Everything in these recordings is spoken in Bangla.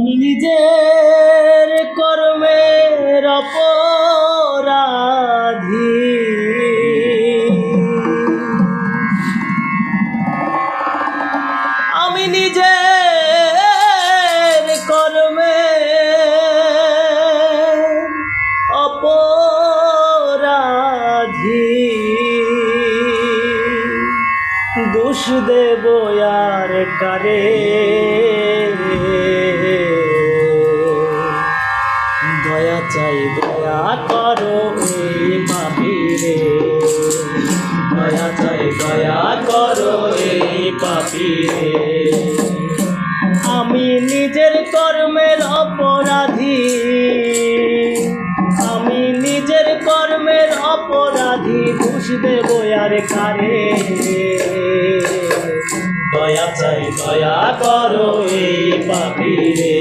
আমি নিজের কর্মের অপরাধী, আমি নিজের কর্মের অপরাধী। দোষ দেব আর কারে, দয়া চাই দয়া করো এই পাপীরে, দয়া চাই দয়া করো এই পাপীরে। আমি নিজের কর্মের অপরাধী, আমি নিজের কর্মের অপরাধী। দোষ দেব আর কারে, দয়া চাই দয়া করো এই পাপীরে,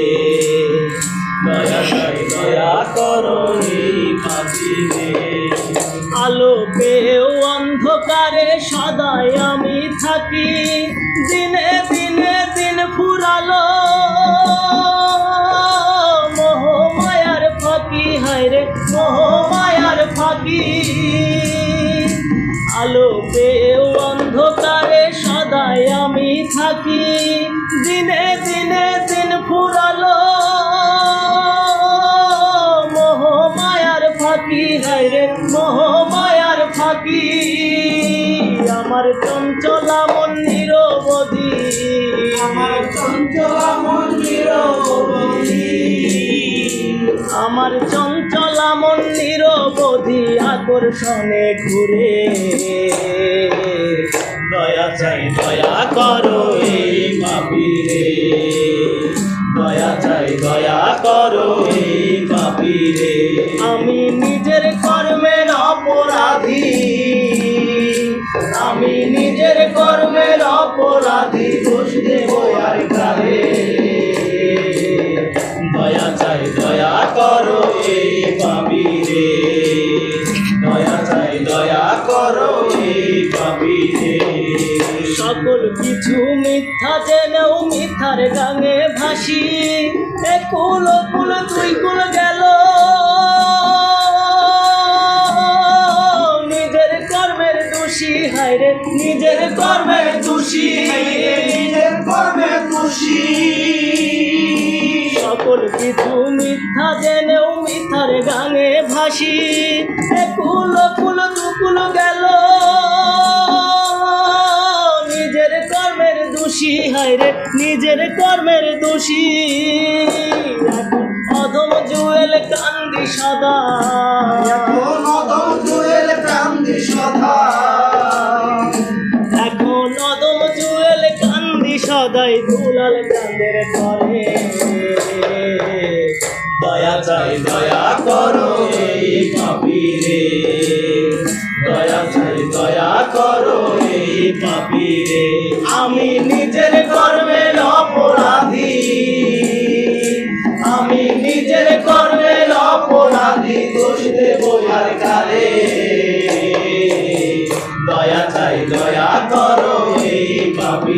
দয়া চাই দয়া করো এই পাপীরে। আলো পেয়েও অন্ধকারে সদাই আমি থাকি, দিনে দিনে দিন ফুরালো মোহমায়ার ফাঁকি, হায়রে মোহমায়ার ফাঁকি। আলো পেয়েও অন্ধকারে সদাই আমি থাকি, দিনে দিনে দিন ফুরালো মোহমায়ার ফাঁকি, হায়রে মোহমায়ার ফাঁকি। আমার চঞ্চলা মন নিরবধি, আমার চঞ্চলা মন নিরবধি, আমার চঞ্চলা মন নিরবধি আকর্ষণে ঘুরে। দয়া চাই দয়া করো এই পাপীরে, দয়া চাই দয়া করো এই পাপীরে। আমি নিজের কর্মের অপরাধী, আমি নিজের কর্মের অপরাধী। দোষ দেব আর কারে, দয়া চাই দয়া করো এই পাপীরে, দয়া চাই দয়া করো এই পাপীরে। সকল কিছু মিথ্যা জেনেও মিথ্যার গাঙে ভাসি, একুল কুল দুই কুল গেল নিজের কর্মের দোষী, হায়রে নিজের কর্মের দোষী, নিজের কর্মে খুশি। সকল কিছু মিথ্যা জেনেও মিথ্যার গাঙে ভাসি, একুল কুল দুকুল গেল নিজের কর্মের দোষী, হায়রে নিজের কর্মের দোষী। এখন অধম জুয়েল কান্দি সদা, এখন অদম জুয়েল কান্দি সদা, এখন অধম জুয়েল কান্দি সদাই দুলাল কান্দের করে। দয়া চাই দয়া করো এই পাপীরে, দয়া চাই দয়া করো এই পাপীরে। আমি নিজের কর্মের অপরাধী, আমি নিজের কর্মের অপরাধী। দোষ দেব আর কারে,